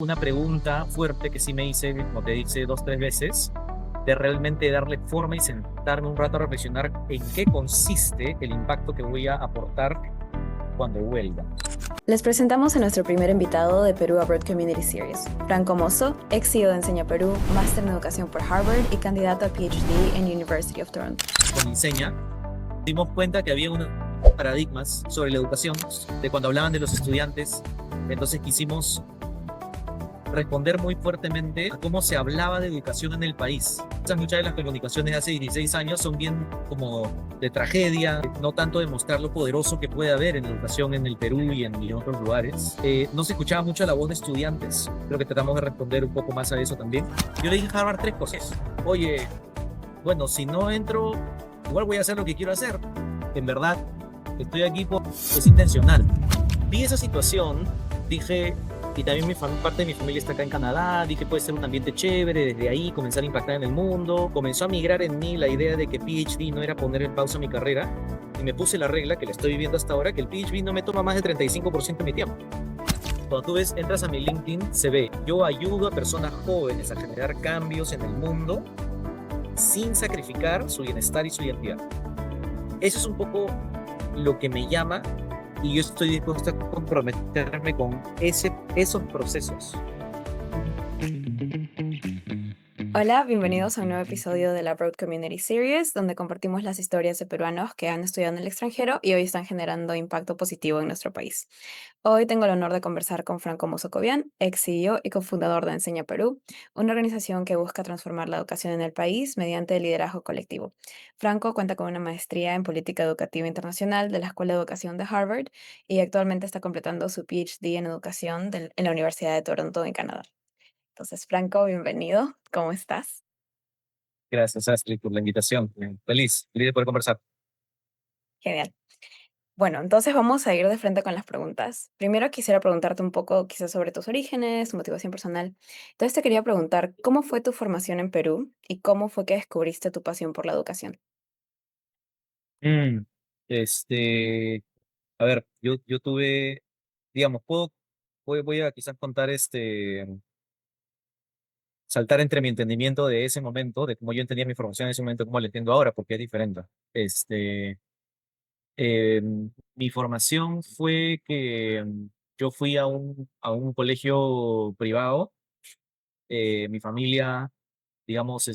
una pregunta fuerte que sí me hice, como te dice, dos, tres veces, de realmente darle forma y sentarme un rato a reflexionar en qué consiste el impacto que voy a aportar cuando vuelva. Les presentamos a nuestro primer invitado de Perú Abroad Community Series, Franco Mozo, ex CEO de Enseña Perú, máster en educación por Harvard y candidato a PhD en University of Toronto. Con Enseña, dimos cuenta que había unos paradigmas sobre la educación de cuando hablaban de los estudiantes. Entonces quisimos responder muy fuertemente a cómo se hablaba de educación en el país. Muchas de las comunicaciones de hace 16 años son bien como de tragedia, no tanto de mostrar lo poderoso que puede haber en educación en el Perú y en otros lugares. No se escuchaba mucho la voz de estudiantes. Creo que tratamos de responder un poco más a eso también. Yo le dije a Harvard tres cosas. Oye, bueno, si no entro, igual voy a hacer lo que quiero hacer. En verdad, estoy aquí es intencional. Vi esa situación, dije, y también parte de mi familia está acá en Canadá, dije, puede ser un ambiente chévere, desde ahí comenzar a impactar en el mundo. Comenzó a migrar en mí la idea de que PhD no era poner en pausa mi carrera, y me puse la regla, que la estoy viviendo hasta ahora, que el PhD no me toma más del 35% de mi tiempo. Cuando tú ves, entras a mi LinkedIn, se ve, yo ayudo a personas jóvenes a generar cambios en el mundo sin sacrificar su bienestar y su identidad. Eso es un poco lo que me llama y yo estoy dispuesto a comprometerme con esos procesos. Hola, bienvenidos a un nuevo episodio de la Abroad Community Series, donde compartimos las historias de peruanos que han estudiado en el extranjero y hoy están generando impacto positivo en nuestro país. Hoy tengo el honor de conversar con Franco Mozocovian, ex CEO y cofundador de Enseña Perú, una organización que busca transformar la educación en el país mediante el liderazgo colectivo. Franco cuenta con una maestría en política educativa internacional de la Escuela de Educación de Harvard y actualmente está completando su PhD en educación en la Universidad de Toronto, en Canadá. Entonces, Franco, bienvenido. ¿Cómo estás? Gracias, Astrid, por la invitación. Feliz de poder conversar. Genial. Bueno, entonces vamos a ir de frente con las preguntas. Primero quisiera preguntarte un poco quizás sobre tus orígenes, tu motivación personal. Entonces te quería preguntar, ¿cómo fue tu formación en Perú y cómo fue que descubriste tu pasión por la educación? Mm, este, a ver, yo tuve, digamos, voy a quizás contar saltar entre mi entendimiento de ese momento, de cómo yo entendía mi formación en ese momento, cómo lo entiendo ahora, porque es diferente. Este, Eh, Mi formación fue que yo fui a un colegio privado. Mi familia, digamos,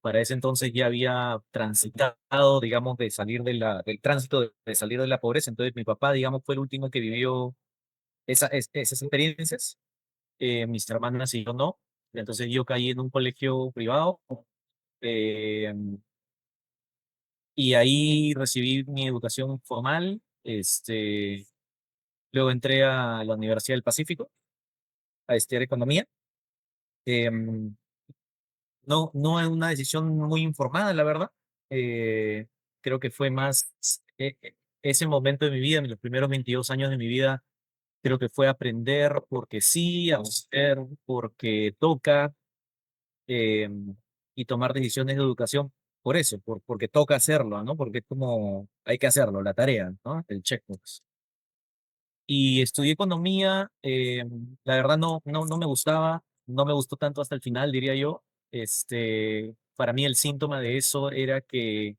para ese entonces ya había transitado, digamos, de salir del tránsito de salir de la pobreza. Entonces mi papá, digamos, fue el último que vivió esas experiencias. Mis hermanas y yo no. Entonces yo caí en un colegio privado. eh, y ahí recibí mi educación formal. Luego entré a la Universidad del Pacífico a estudiar economía. Em, no es una decisión muy informada, la verdad. Eh, Creo que fue más ese momento de mi vida, en los primeros 22 años de mi vida, creo que fue aprender porque sí, hacer porque toca, y tomar decisiones de educación por eso, porque toca hacerlo, ¿no? Porque es como hay que hacerlo, la tarea, ¿no? El checkbox. Y estudié economía. La verdad no me gustaba, no me gustó tanto hasta el final, diría yo. Para mí el síntoma de eso era que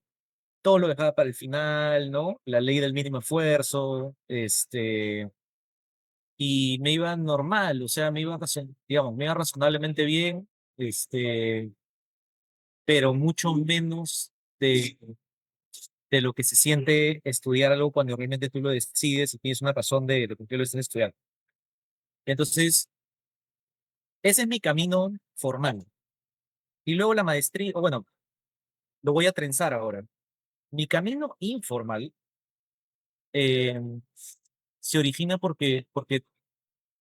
todo lo dejaba para el final, ¿no? La ley del mínimo esfuerzo, y me iba normal, o sea, digamos, me iba razonablemente bien, pero mucho menos de lo que se siente estudiar algo cuando realmente tú lo decides y tienes una razón de por qué lo estás estudiando. Entonces, ese es mi camino formal. Y luego la maestría, o bueno, lo voy a trenzar ahora. Mi camino informal eh, se origina porque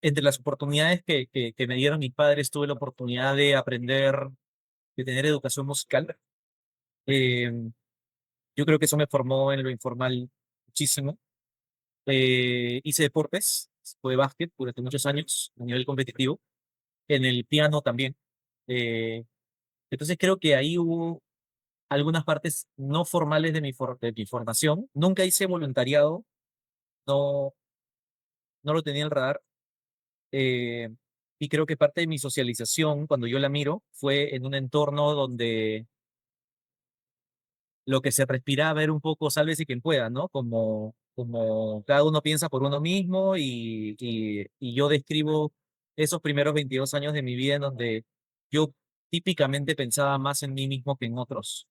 entre las oportunidades que me dieron mis padres tuve la oportunidad de aprender, de tener educación musical. Eh, yo creo que eso me formó en lo informal muchísimo. Hice deportes, fue básquet durante muchos años a nivel competitivo, en el piano también. Eh, entonces creo que ahí hubo algunas partes no formales de mi formación. Nunca hice voluntariado, no, no lo tenía en el radar. Y creo que parte de mi socialización, cuando yo la miro, fue en un entorno donde lo que se respiraba era un poco sálvese quien pueda, ¿no? Como cada uno piensa por uno mismo y yo describo esos primeros 22 años de mi vida en donde yo típicamente pensaba más en mí mismo que en otros.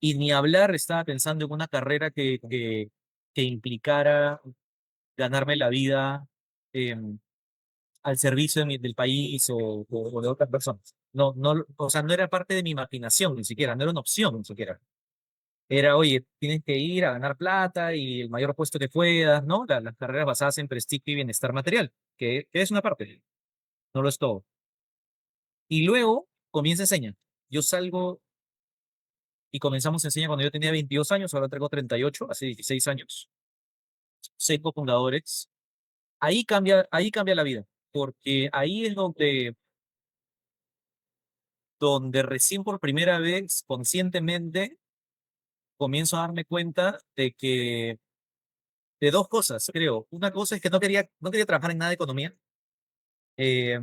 Y ni hablar, estaba pensando en una carrera que implicara ganarme la vida em, al servicio del país o de otras personas. No, no, o sea, no era parte de mi imaginación ni siquiera, no era una opción ni siquiera. Era, oye, tienes que ir a ganar plata y el mayor puesto que puedas, ¿no? Las carreras basadas en prestigio y bienestar material, que es una parte, no lo es todo. Y luego comienza Enseña. Yo salgo y comenzamos Enseña cuando yo tenía 22 años, ahora tengo 38, hace 16 años. 6 cofundadores. Ahí cambia la vida, porque ahí es donde recién por primera vez, conscientemente, comienzo a darme cuenta de dos cosas, creo. Una cosa es que no quería trabajar en nada de economía, eh,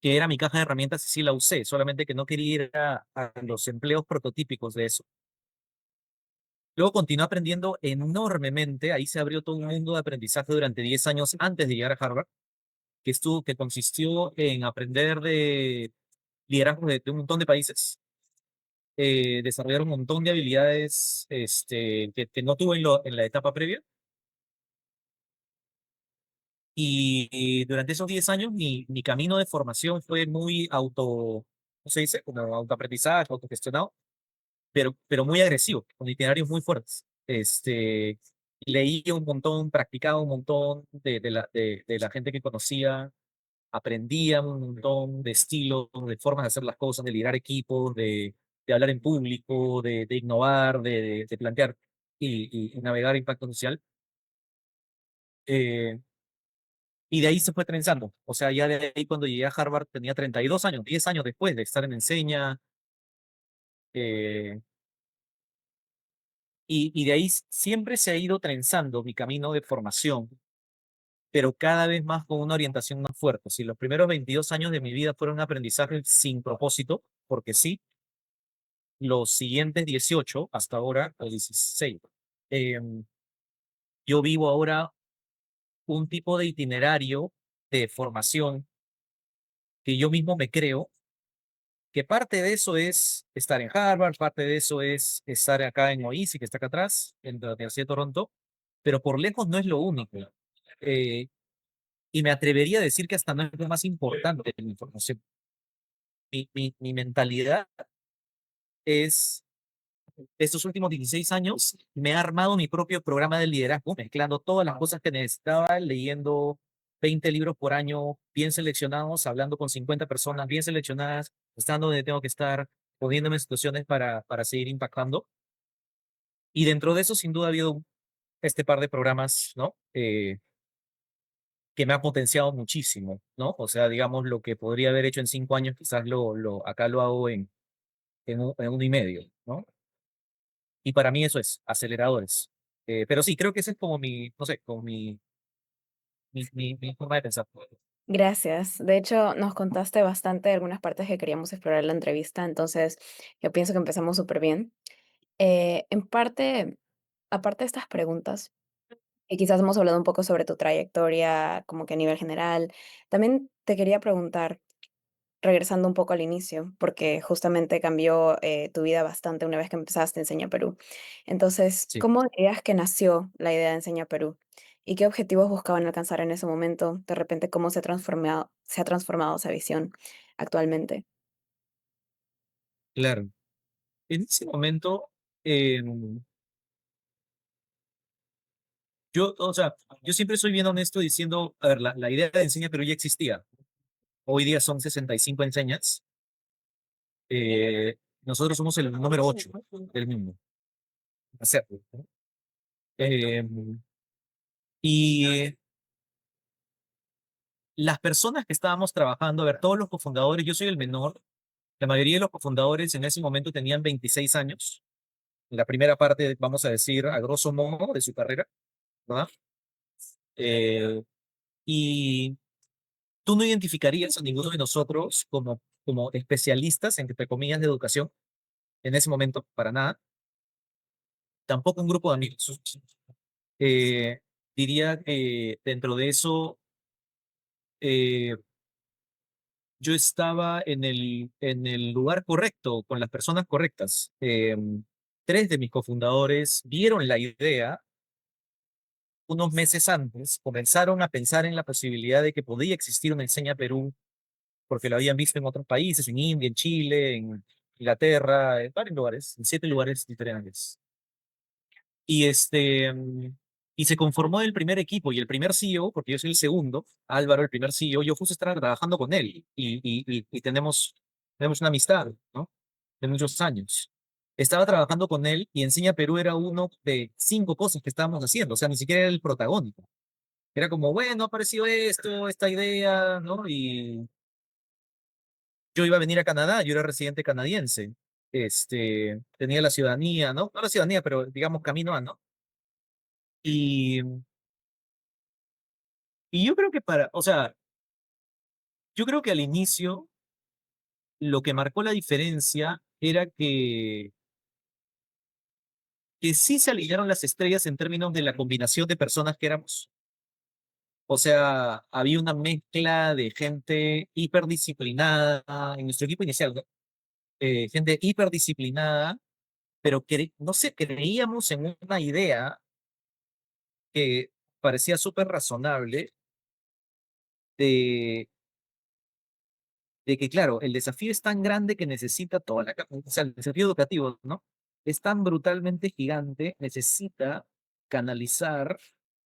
que era mi caja de herramientas y sí la usé, solamente que no quería ir a los empleos prototípicos de eso. Luego continué aprendiendo enormemente, ahí se abrió todo un mundo de aprendizaje durante 10 años antes de llegar a Harvard, que consistió en aprender de liderazgo de un montón de países, desarrollar un montón de habilidades que no tuve en la etapa previa. Y durante esos 10 años mi camino de formación fue muy ¿cómo se dice? Como autoaprendizaje, autogestionado, pero muy agresivo, con itinerarios muy fuertes. Leía un montón, practicaba un montón de la gente que conocía, aprendía un montón de estilos, de formas de hacer las cosas, de liderar equipos, de hablar en público, de innovar, de plantear y navegar impacto social. Eh, y de ahí se fue trenzando. O sea, ya de ahí cuando llegué a Harvard tenía 32 años, 10 años después de estar en Enseña. eh, y de ahí siempre se ha ido trenzando mi camino de formación, pero cada vez más con una orientación más fuerte. Si los primeros 22 años de mi vida fueron un aprendizaje sin propósito, porque sí, los siguientes 18 hasta ahora, o 16, eh, yo vivo ahora un tipo de itinerario de formación que yo mismo me creo, que parte de eso es estar en Harvard, parte de eso es estar acá en OISI, que está acá atrás, en la Universidad de Toronto, pero por lejos no es lo único. Eh, y me atrevería a decir que hasta no es lo más importante de mi formación. Mi mentalidad es estos últimos 16 años me he armado mi propio programa de liderazgo, mezclando todas las cosas que necesitaba, leyendo 20 libros por año, bien seleccionados, hablando con 50 personas bien seleccionadas, estando donde tengo que estar, poniéndome en situaciones para seguir impactando. Y dentro de eso, sin duda, ha habido este par de programas, ¿no? Que me ha potenciado muchísimo, ¿no? O sea, digamos, lo que podría haber hecho en 5 años, quizás acá lo hago en 1 y medio, ¿no? Y para mí eso es, aceleradores. Pero sí, creo que ese es como no sé, como mi forma de pensar. Gracias. De hecho, nos contaste bastante de algunas partes que queríamos explorar en la entrevista, entonces yo pienso que empezamos súper bien. En parte, aparte de estas preguntas, y quizás hemos hablado un poco sobre tu trayectoria, como que a nivel general, también te quería preguntar, regresando un poco al inicio, porque justamente cambió tu vida bastante una vez que empezaste Enseña Perú. Entonces, Sí, ¿cómo dirías que nació la idea de Enseña Perú? ¿Y qué objetivos buscaban alcanzar en ese momento? De repente, ¿cómo se ha transformado esa visión actualmente? claro. En ese momento, eh, o sea, yo siempre soy bien honesto diciendo, a ver, la idea de Enseña Perú ya existía. Hoy día son 65 enseñas. Nosotros somos el número 8 del mundo. Hacerlo, ¿no? Eh, y las personas que estábamos trabajando, a ver, todos los cofundadores, yo soy el menor, la mayoría de los cofundadores en ese momento tenían 26 años, la primera parte, vamos a decir, a grosso modo, de su carrera, ¿verdad? Eh, y tú no identificarías a ninguno de nosotros como especialistas, entre comillas, de educación en ese momento, para nada. Tampoco un grupo de amigos. Eh, Diría que dentro de eso, eh, yo estaba en el lugar correcto, con las personas correctas. Tres de mis cofundadores vieron la idea unos meses antes, comenzaron a pensar en la posibilidad de que podía existir una Enseña Perú, porque lo habían visto en otros países, en India, en Chile, en Inglaterra, en varios lugares, en 7 lugares diferentes. Y y se conformó el primer equipo y el primer CEO, porque yo soy el segundo, Álvaro, el primer CEO, yo justo estaba trabajando con él y tenemos una amistad, ¿no? De muchos años. Estaba trabajando con él y Enseña Perú era uno de 5 cosas que estábamos haciendo, o sea, ni siquiera era el protagónico. Era como, bueno, apareció esto, esta idea, ¿no? Y yo iba a venir a Canadá, yo era residente canadiense, tenía la ciudadanía, ¿no? No la ciudadanía, pero digamos camino a, ¿no? Y, y yo creo que o sea, yo creo que al inicio lo que marcó la diferencia era que sí se alinearon las estrellas en términos de la combinación de personas que éramos. O sea, había una mezcla de gente hiperdisciplinada en nuestro equipo inicial, ¿no? Gente hiperdisciplinada, pero que, no sé, creíamos en una idea que parecía súper razonable de, de que, claro, el desafío es tan grande que necesita toda o sea, el desafío educativo, ¿no? Es tan brutalmente gigante, necesita canalizar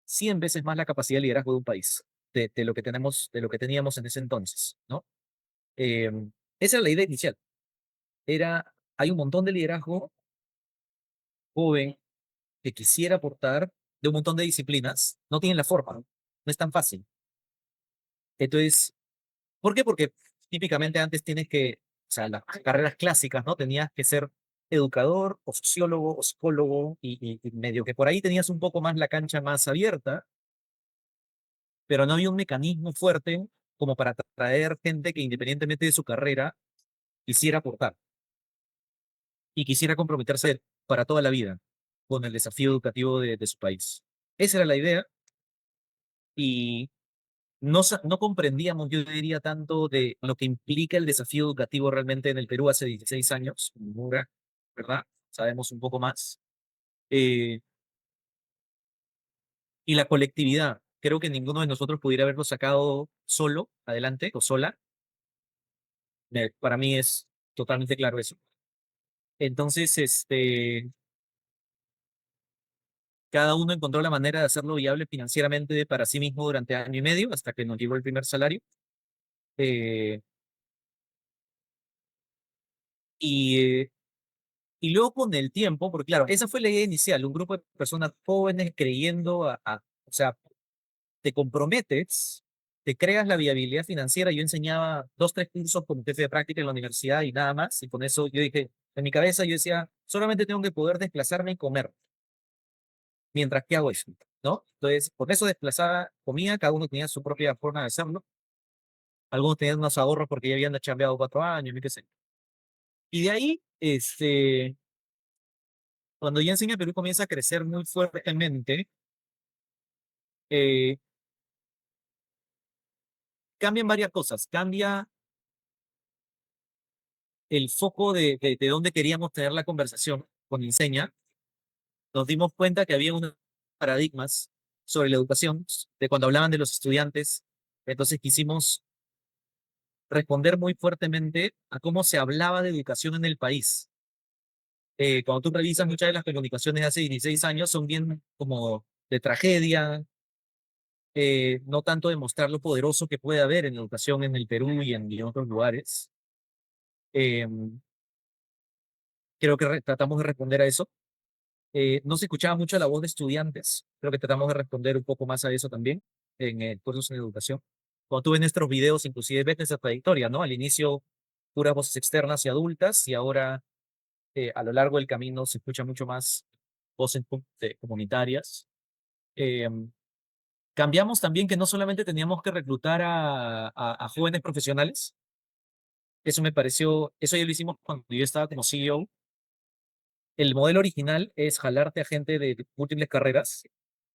100 veces más la capacidad de liderazgo de un país, de lo que tenemos, de lo que teníamos en ese entonces, ¿no? Eh, Esa era la idea inicial. Hay un montón de liderazgo joven que quisiera aportar de un montón de disciplinas, no tienen la forma, no es tan fácil. Entonces, ¿por qué? Porque típicamente antes o sea, las carreras clásicas, ¿no? Tenías que ser educador, o sociólogo, o psicólogo, y medio que por ahí tenías un poco más la cancha más abierta, pero no había un mecanismo fuerte como para atraer gente que independientemente de su carrera quisiera aportar y quisiera comprometerse para toda la vida con el desafío educativo de su país. Esa era la idea y no comprendíamos, yo diría, tanto de lo que implica el desafío educativo realmente en el Perú hace 16 años, ahora, ¿verdad? Sabemos un poco más. Eh, y la colectividad, creo que ninguno de nosotros pudiera haberlo sacado solo, adelante, o sola. Para mí es totalmente claro eso. Entonces, cada uno encontró la manera de hacerlo viable financieramente para sí mismo durante año y medio, hasta que nos llegó el primer salario. Eh, y, y luego con el tiempo, porque claro, esa fue la idea inicial, un grupo de personas jóvenes creyendo o sea, te comprometes, te creas la viabilidad financiera. Yo enseñaba 2, 3 cursos como jefe de práctica en la universidad y nada más, y con eso yo dije, en mi cabeza yo decía, solamente tengo que poder desplazarme y comer, mientras que hago eso, ¿no? Entonces, por eso desplazaba, comía, cada uno tenía su propia forma de hacerlo, algunos tenían unos ahorros porque ya habían chambeado 4 años, qué sé. Y de ahí, cuando ya Enseña Perú comienza a crecer muy fuertemente, eh, cambian varias cosas. Cambia el foco de dónde queríamos tener la conversación con Enseña. Nos dimos cuenta que había unos paradigmas sobre la educación, de cuando hablaban de los estudiantes. Entonces quisimos responder muy fuertemente a cómo se hablaba de educación en el país. Cuando tú revisas muchas de las comunicaciones de hace 16 años, son bien como de tragedia, no tanto de mostrar lo poderoso que puede haber en educación en el Perú y en otros lugares. Eh, Creo que tratamos de responder a eso. No se escuchaba mucho la voz de estudiantes. Creo que tratamos de responder un poco más a eso también en cursos en educación. Cuando tú ves nuestros videos, inclusive ves esa trayectoria, ¿no? Al inicio, puras voces externas y adultas, y ahora a lo largo del camino se escucha mucho más voces comunitarias. Eh, Cambiamos también que no solamente teníamos que reclutar a jóvenes profesionales, eso me pareció, eso ya lo hicimos cuando yo estaba como CEO. El modelo original es jalarte a gente de múltiples carreras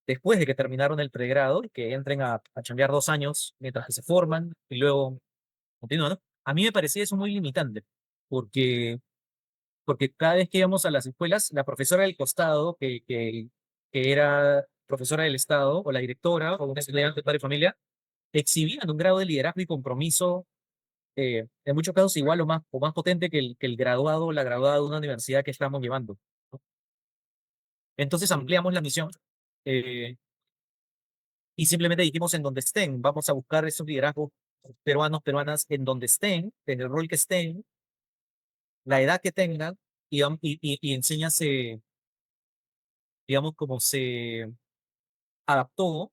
después de que terminaron el pregrado, que entren a chambear 2 años mientras que se forman y luego continúan, ¿no? A mí me parecía eso muy limitante, porque, porque cada vez que íbamos a las escuelas, la profesora del costado, que era profesora del Estado, o la directora, o una estudiante de padre de familia, exhibían un grado de liderazgo y compromiso, en muchos casos igual o más potente que el graduado o la graduada de una universidad que estamos llevando, ¿no? Entonces ampliamos la misión, eh, y simplemente dijimos en donde estén, vamos a buscar esos liderazgos peruanos, peruanas, en donde estén, en el rol que estén, la edad que tengan, y Enseña se, digamos, como se adaptó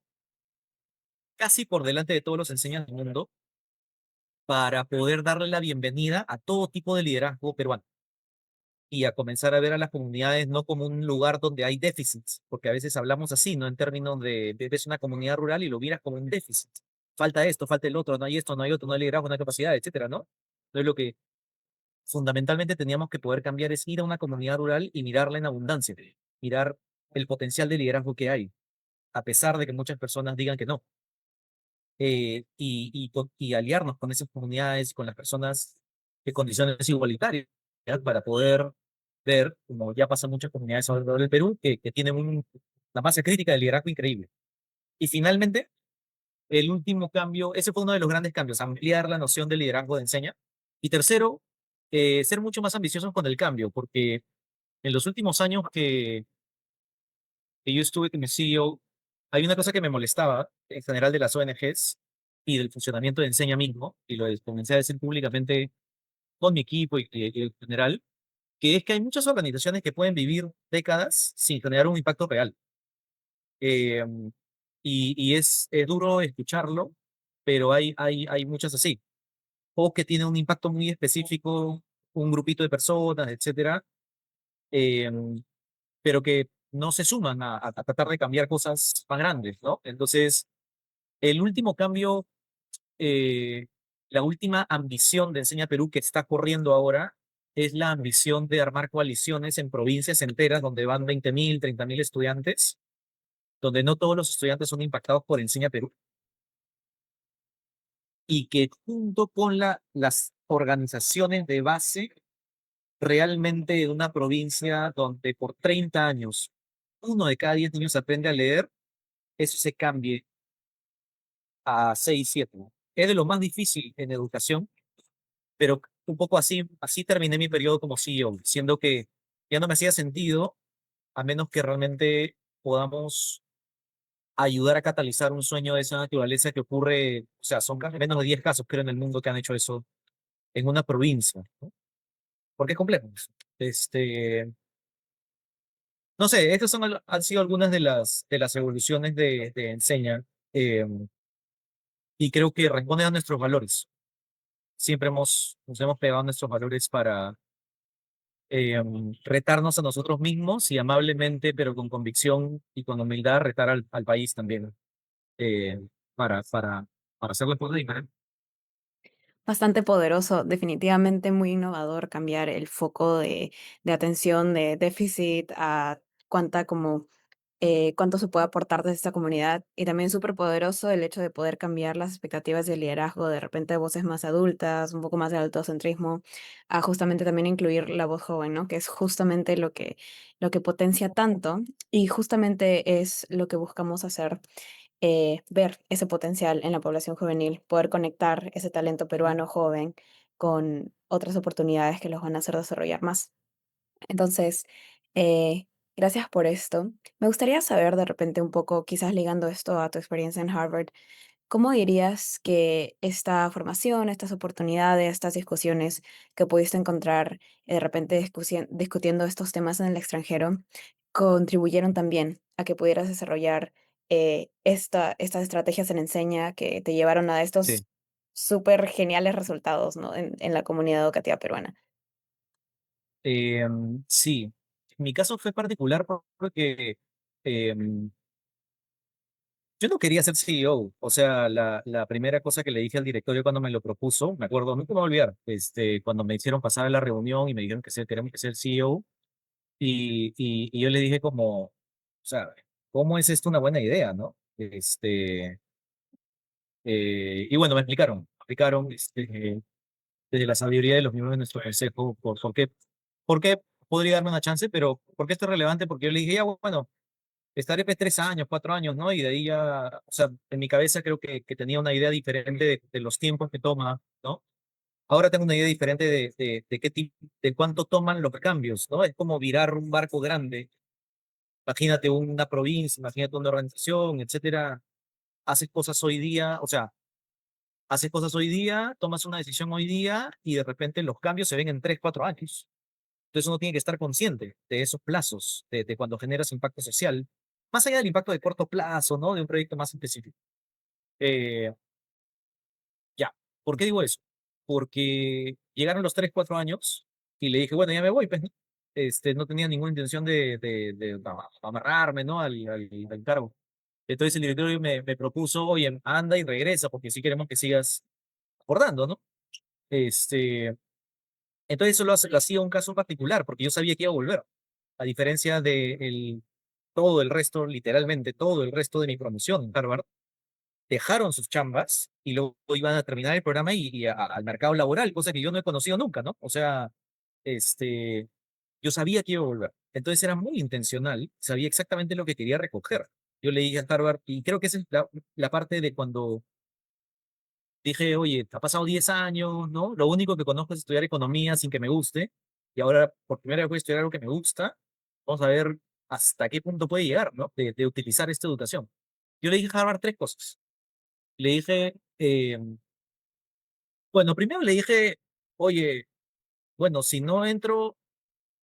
casi por delante de todos los enseñas del mundo para poder darle la bienvenida a todo tipo de liderazgo peruano y a comenzar a ver a las comunidades no como un lugar donde hay déficits, porque a veces hablamos así, ¿no? En términos de ves una comunidad rural y lo miras como un déficit. Falta esto, falta el otro, no hay esto, no hay otro, no hay liderazgo, no hay capacidad, etcétera, ¿no? Entonces lo que fundamentalmente teníamos que poder cambiar es ir a una comunidad rural y mirarla en abundancia, mirar el potencial de liderazgo que hay, a pesar de que muchas personas digan que no, y aliarnos con esas comunidades y con las personas de condiciones igualitarias, ¿ya? Para poder ver, como ya pasa en muchas comunidades alrededor del Perú, que tienen una masa crítica de liderazgo increíble. Y finalmente, el último cambio, ese fue uno de los grandes cambios, ampliar la noción de liderazgo de enseña. Y tercero, ser mucho más ambiciosos con el cambio, porque en los últimos años que yo estuve como CEO, hay una cosa que me molestaba en general de las ONGs y del funcionamiento de Enseña mismo, y comencé a decir públicamente con mi equipo y en general, que es que hay muchas organizaciones que pueden vivir décadas sin generar un impacto real. Eh, y es duro escucharlo, pero hay muchas así. O que tienen un impacto muy específico, un grupito de personas, etcétera, eh, pero que no se suman a tratar de cambiar cosas más grandes, ¿no? Entonces, el último cambio, eh, la última ambición de Enseña Perú que está corriendo ahora es la ambición de armar coaliciones en provincias enteras donde van 20.000, 30.000 estudiantes, donde no todos los estudiantes son impactados por Enseña Perú, y que junto con las organizaciones de base realmente en una provincia donde por 30 años 1 de cada 10 niños aprende a leer, eso se cambie a 6 7. Es de lo más difícil en educación, pero un poco así terminé mi periodo como CEO, siendo que ya no me hacía sentido a menos que realmente podamos ayudar a catalizar un sueño de esa naturaleza que ocurre, o sea, son menos de 10 casos, creo, en el mundo que han hecho eso en una provincia, ¿no? Porque es complejo. Este, no sé, estas han sido algunas de las evoluciones de Enseña, eh, y creo que responden a nuestros valores. Siempre nos hemos pegado a nuestros valores para retarnos a nosotros mismos y amablemente, pero con convicción y con humildad, retar al país también, eh, para, para, para hacerlo por diferente. Bastante poderoso, definitivamente muy innovador cambiar el foco de atención de déficit a cuánta como cuánto se puede aportar desde esta comunidad y también súper poderoso el hecho de poder cambiar las expectativas de liderazgo, de repente voces más adultas, un poco más de autocentrismo, a justamente también incluir la voz joven, ¿no? Que es justamente lo que potencia tanto y justamente es lo que buscamos hacer, ver ese potencial en la población juvenil, poder conectar ese talento peruano joven con otras oportunidades que los van a hacer desarrollar más. Entonces, gracias por esto. Me gustaría saber de repente un poco, quizás ligando esto a tu experiencia en Harvard, ¿cómo dirías que esta formación, estas oportunidades, estas discusiones que pudiste encontrar de repente discutiendo estos temas en el extranjero, contribuyeron también a que pudieras desarrollar estas estrategias en Enseña que te llevaron a Sí. estos súper geniales resultados, ¿no? En la comunidad educativa peruana? Sí, mi caso fue particular porque, eh, Yo no quería ser CEO, o sea, la primera cosa que le dije al directorio cuando me lo propuso, me acuerdo, nunca me voy a olvidar, cuando me hicieron pasar a la reunión y me dijeron que queremos que sea el CEO, y yo le dije como, o sea, ¿cómo es esto una buena idea, no? Y bueno, me explicaron desde la sabiduría de los miembros de nuestro consejo, por qué podría darme una chance, pero ¿por qué esto es relevante? Porque yo le dije, ya, bueno, estaré pues 3 años, 4 años, ¿no? Y de ahí ya, o sea, en mi cabeza creo que tenía una idea diferente de los tiempos que toma, ¿no? Ahora tengo una idea diferente de qué tipo, de cuánto toman los cambios, ¿no? Es como virar un barco grande. Imagínate una provincia, imagínate una organización, etcétera. Haces cosas hoy día, o sea, haces cosas hoy día, tomas una decisión hoy día y de repente los cambios se ven en 3, 4 años. Entonces uno tiene que estar consciente de esos plazos, de cuando generas impacto social, más allá del impacto de corto plazo, ¿no? De un proyecto más específico. Eh, ya, ¿por qué digo eso? Porque llegaron los 3, 4 años y le dije, bueno, ya me voy, pues, ¿no? No tenía ninguna intención de amarrarme, ¿no? Al cargo. Entonces el directorio me propuso, oye, anda y regresa, porque sí queremos que sigas acordando, ¿no? Este, entonces eso lo hacía un caso particular, porque yo sabía que iba a volver, a diferencia de todo el resto, literalmente todo el resto de mi promoción en Harvard, dejaron sus chambas y luego iban a terminar el programa al mercado laboral, cosa que yo no he conocido nunca, ¿no? O sea, este, yo sabía que iba a volver. Entonces era muy intencional, sabía exactamente lo que quería recoger. Yo le dije a Harvard, y creo que esa es la parte de cuando dije, oye, ha pasado 10 años, ¿no? Lo único que conozco es estudiar economía sin que me guste, y ahora por primera vez voy a estudiar algo que me gusta. Vamos a ver hasta qué punto puede llegar, ¿no? De utilizar esta educación. Yo le dije a Harvard tres cosas. Le dije, bueno, primero le dije, oye, bueno, si no entro,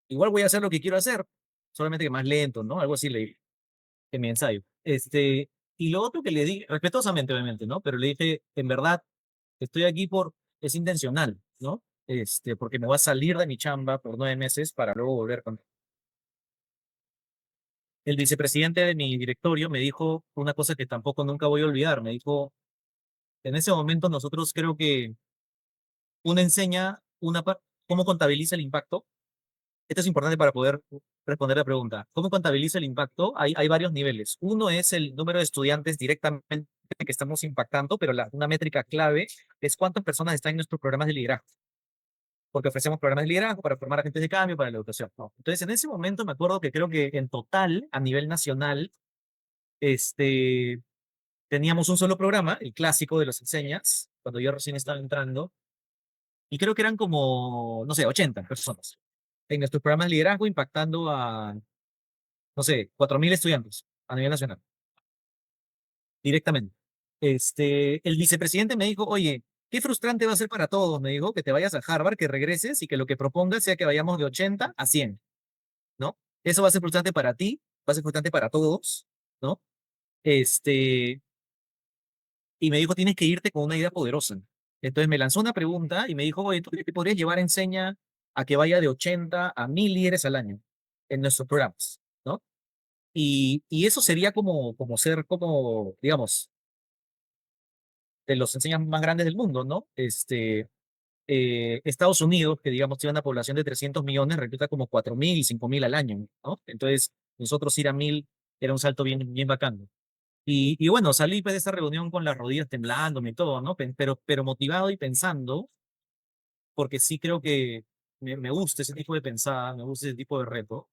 igual voy a hacer lo que quiero hacer, solamente que más lento, ¿no? Algo así le dije en mi ensayo. Y lo otro que le dije, respetuosamente, obviamente, ¿no? Pero le dije, en verdad, estoy aquí es intencional, ¿no? Porque me voy a salir de mi chamba por 9 meses para luego volver con... El vicepresidente de mi directorio me dijo una cosa que tampoco nunca voy a olvidar. Me dijo, en ese momento nosotros creo que uno enseña cómo contabiliza el impacto. Esto es importante para poder responder la pregunta. ¿Cómo contabiliza el impacto? Hay varios niveles. Uno es el número de estudiantes directamente que estamos impactando, pero una métrica clave es cuántas personas están en nuestros programas de liderazgo, porque ofrecemos programas de liderazgo para formar agentes de cambio para la educación, ¿no? Entonces, en ese momento me acuerdo que creo que en total, a nivel nacional, este, teníamos un solo programa, el clásico de los enseñas, cuando yo recién estaba entrando, y creo que eran como, no sé, 80 personas en nuestros programas de liderazgo impactando a, no sé, 4.000 estudiantes a nivel nacional, directamente. El vicepresidente me dijo, oye, qué frustrante va a ser para todos, me dijo, que te vayas a Harvard, que regreses y que lo que propongas sea que vayamos de 80 a 100, ¿no? Eso va a ser frustrante para ti, va a ser frustrante para todos, ¿no? Este, y me dijo, tienes que irte con una idea poderosa. Entonces me lanzó una pregunta y me dijo, oye, ¿tú te podrías llevar a Enseña a que vaya de 80 a 1.000 líderes al año en nuestros programas, ¿no? Y eso sería como ser como, digamos, de los enseñas más grandes del mundo, ¿no? Estados Unidos, que digamos tiene una población de 300 millones, recluta como 4.000 y 5.000 al año, ¿no? Entonces, nosotros ir a 1.000 era un salto bien, bien bacán. Y bueno, salí pues, de esa reunión con las rodillas temblándome y todo, ¿no? Pero motivado y pensando, porque sí creo que me gusta ese tipo de pensar, me gusta ese tipo de reto.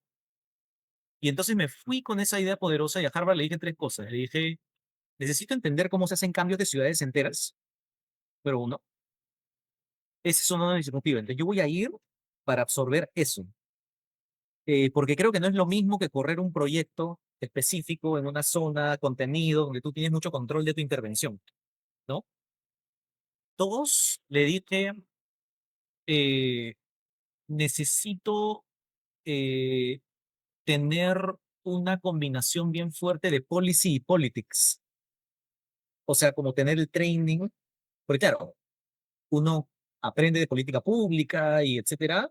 Y entonces me fui con esa idea poderosa y a Harvard le dije tres cosas. Le dije, necesito entender cómo se hacen cambios de ciudades enteras, pero uno, ese es uno de mis motivos. Entonces yo voy a ir para absorber eso, porque creo que no es lo mismo que correr un proyecto específico en una zona, contenido, donde tú tienes mucho control de tu intervención, ¿no? Dos, le dije, eh, necesito eh, tener una combinación bien fuerte de policy y politics, o sea, como tener el training, porque claro, uno aprende de política pública y etcétera.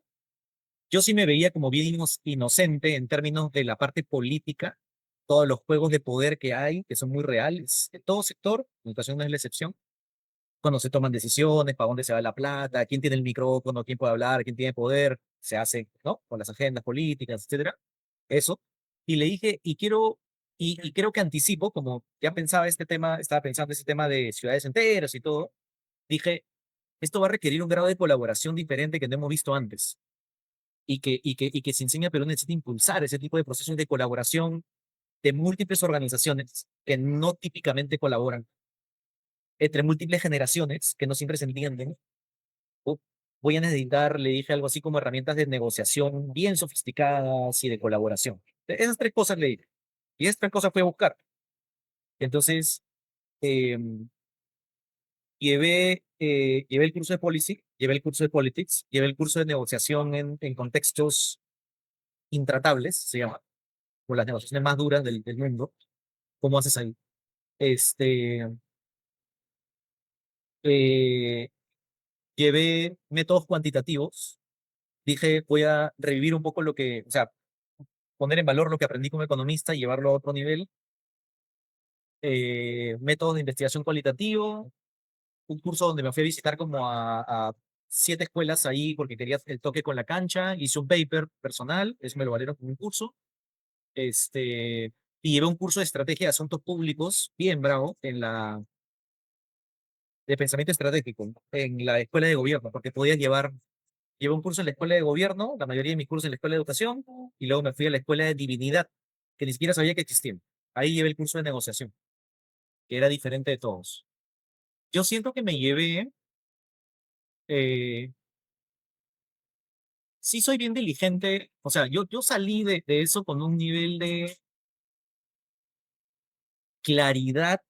Yo sí me veía como bien inocente en términos de la parte política, todos los juegos de poder que hay, que son muy reales. En todo sector, educación no es la excepción, cuando se toman decisiones, para dónde se va la plata, quién tiene el micrófono, quién puede hablar, quién tiene poder, se hace, ¿no? Con las agendas políticas, etcétera. Eso. Y le dije, y creo que anticipo, como ya pensaba este tema, estaba pensando ese tema de ciudades enteras y todo, dije, esto va a requerir un grado de colaboración diferente que no hemos visto antes. Y que se enseña, pero necesita impulsar ese tipo de procesos de colaboración de múltiples organizaciones que no típicamente colaboran, entre múltiples generaciones que no siempre se entienden. O voy a necesitar, le dije algo así como herramientas de negociación bien sofisticadas y de colaboración. Esas tres cosas le dije. Y esas tres cosas fui a buscar. Entonces, eh, llevé el curso de Policy, llevé el curso de Politics, llevé el curso de negociación en contextos intratables, se llama, o las negociaciones más duras del mundo. ¿Cómo haces ahí? Este, eh, llevé métodos cuantitativos. Dije, voy a revivir un poco lo que, o sea, poner en valor lo que aprendí como economista y llevarlo a otro nivel. Métodos de investigación cualitativo, un curso donde me fui a visitar como a 7 escuelas ahí porque quería el toque con la cancha. Hice un paper personal, eso me lo valieron como un curso. Y llevé un curso de estrategia de asuntos públicos, bien bravo, de pensamiento estratégico, en la escuela de gobierno, porque podía llevé un curso en la escuela de gobierno, la mayoría de mis cursos en la escuela de educación, y luego me fui a la escuela de divinidad, que ni siquiera sabía que existía. Ahí llevé el curso de negociación, que era diferente de todos. Yo siento que me llevé, eh, sí soy bien diligente, o sea, yo salí de eso con un nivel de claridad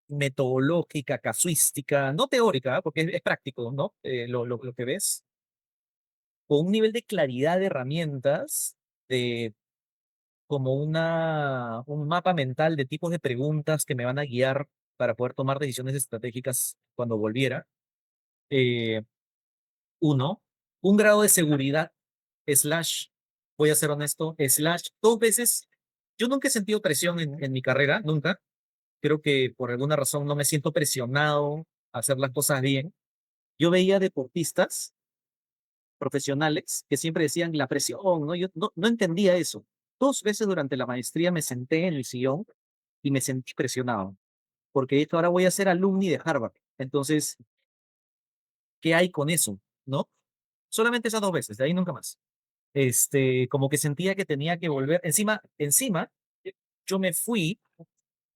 metodológica, casuística, no teórica, porque es práctico, ¿no? Lo que ves, con un nivel de claridad de herramientas, de como un mapa mental de tipos de preguntas que me van a guiar para poder tomar decisiones estratégicas cuando volviera. Eh, uno, un grado de seguridad, slash, voy a ser honesto, slash, 2 veces, yo nunca he sentido presión en mi carrera, nunca. Creo que por alguna razón no me siento presionado a hacer las cosas bien. Yo veía deportistas profesionales que siempre decían la presión, ¿no? Yo no entendía eso. 2 veces durante la maestría me senté en el sillón y me sentí presionado, porque esto ahora voy a ser alumni de Harvard. Entonces, ¿qué hay con eso? ¿No? Solamente esas 2 veces, de ahí nunca más. Como que sentía que tenía que volver. Encima, yo me fui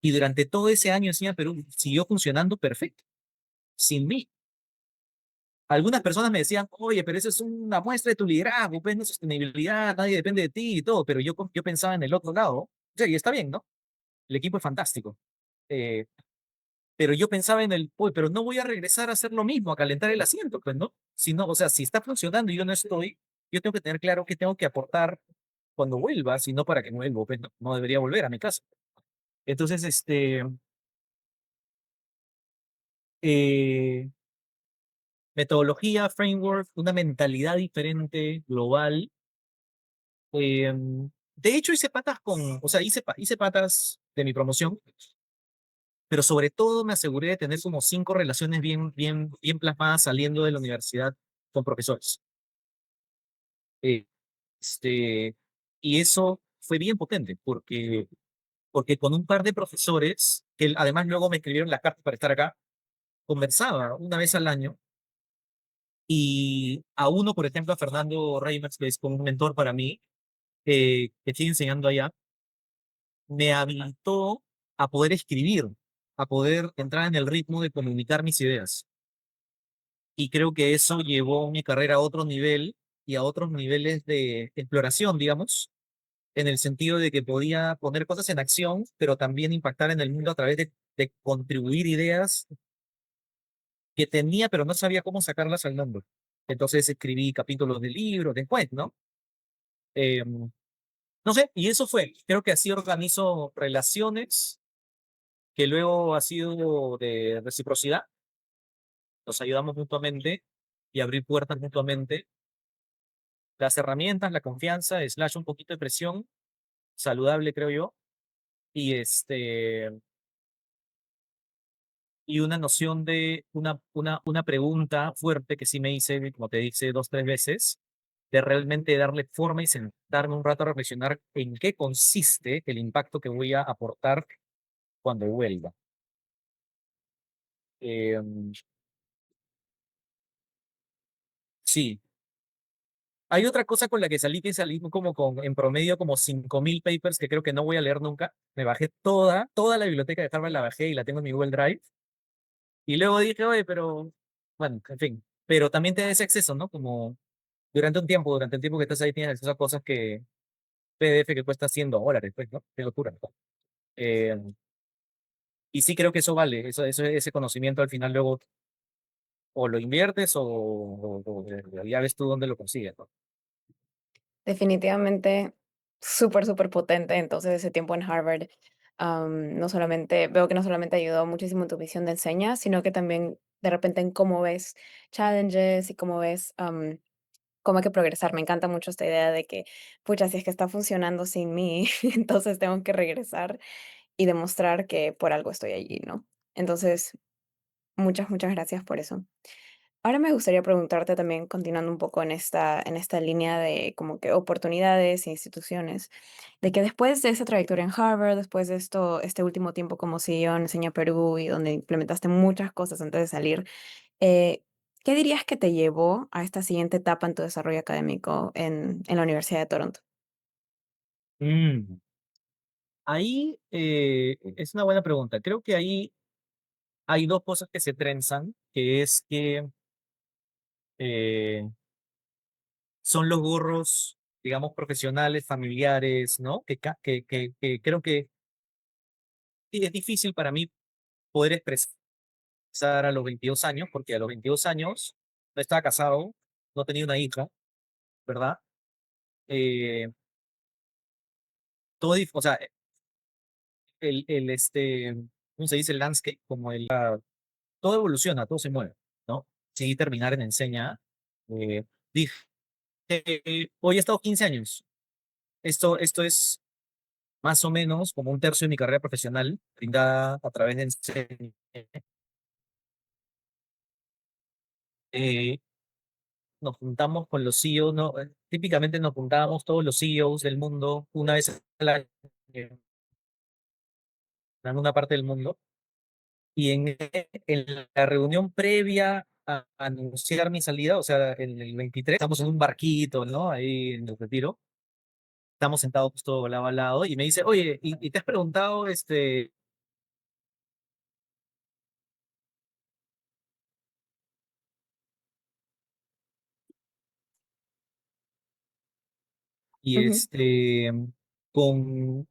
y durante todo ese año encima Perú siguió funcionando perfecto, sin mí. Algunas personas me decían, oye, pero eso es una muestra de tu liderazgo, pues no es sostenibilidad, nadie depende de ti y todo, pero yo pensaba en el otro lado. O sea, y está bien, ¿no? El equipo es fantástico. Eh, pero yo pensaba en uy, pero no voy a regresar a hacer lo mismo, a calentar el asiento, pues, ¿no? Si no, o sea, si está funcionando y yo no estoy, yo tengo que tener claro qué tengo que aportar cuando vuelva, si no, para que no vuelva, pues, no debería volver a mi casa. Entonces, eh, metodología, framework, una mentalidad diferente, global. Eh, de hecho, hice patas o sea, hice patas de mi promoción, pero sobre todo me aseguré de tener como 5 relaciones bien plasmadas saliendo de la universidad con profesores. Eh, este, y eso fue bien potente, porque con un par de profesores, que además luego me escribieron las cartas para estar acá, conversaba una vez al año, y a uno, por ejemplo, a Fernando Reimers, que es como un mentor para mí, que sigue enseñando allá, me habilitó a poder escribir, a poder entrar en el ritmo de comunicar mis ideas. Y creo que eso llevó mi carrera a otro nivel y a otros niveles de exploración, digamos, en el sentido de que podía poner cosas en acción, pero también impactar en el mundo a través de contribuir ideas que tenía, pero no sabía cómo sacarlas al mundo. Entonces escribí capítulos de libros después, ¿no? Eh, no sé, y eso fue. Creo que así organizo relaciones, que luego ha sido de reciprocidad. Nos ayudamos mutuamente y abrir puertas mutuamente. Las herramientas, la confianza, slash un poquito de presión, saludable, creo yo, y, y una noción de una pregunta fuerte que sí me hice, como te dice, dos, tres veces, de realmente darle forma y sentarme un rato a reflexionar en qué consiste el impacto que voy a aportar cuando vuelva. Em, sí. Hay otra cosa con la que salí como con, en promedio, como 5.000 papers que creo que no voy a leer nunca. Me bajé toda la biblioteca de Harvard, la bajé y la tengo en mi Google Drive. Y luego dije, oye, pero, bueno, en fin. Pero también tienes acceso, ¿no? Como durante el tiempo que estás ahí tienes acceso a cosas que, PDF que cuesta $100, pues, ¿no? Qué locura, ¿no? Eh, y sí creo que eso vale, ese conocimiento al final luego o lo inviertes o ya ves tú dónde lo consigues, ¿no? Definitivamente súper, súper potente. Entonces, ese tiempo en Harvard, no solamente, veo que no solamente ayudó muchísimo en tu visión de enseña, sino que también de repente en cómo ves challenges y cómo ves cómo hay que progresar. Me encanta mucho esta idea de que, pucha, si es que está funcionando sin mí, entonces tengo que regresar y demostrar que por algo estoy allí, ¿no? Entonces, muchas, muchas gracias por eso. Ahora me gustaría preguntarte también, continuando un poco en esta línea de como que oportunidades e instituciones, de que después de esa trayectoria en Harvard, después de esto, este último tiempo como CEO en Enseña Perú y donde implementaste muchas cosas antes de salir, eh, ¿qué dirías que te llevó a esta siguiente etapa en tu desarrollo académico en la Universidad de Toronto? Mm, Ahí es una buena pregunta. Creo que ahí hay dos cosas que se trenzan, que es que eh, son los gorros, digamos, profesionales, familiares, ¿no? Que creo que sí, es difícil para mí poder expresar a los 22 años, porque a los 22 años no estaba casado, no tenía una hija, ¿verdad? Eh, o sea, ¿cómo se dice? El landscape, como todo evoluciona, todo se mueve, ¿no? Sí, terminar en enseña. Dije, hoy he estado 15 años. Esto es más o menos como un tercio de mi carrera profesional, brindada a través de enseña. Eh, Nos juntamos con los CEOs, ¿no? Típicamente nos juntábamos todos los CEOs del mundo una vez al año, en una parte del mundo, y en la reunión previa a anunciar mi salida, o sea, en el 23, estamos en un barquito, ¿no? Ahí en el Retiro, estamos sentados justo lado a lado, y me dice, oye, ¿y te has preguntado, y Ujú, con,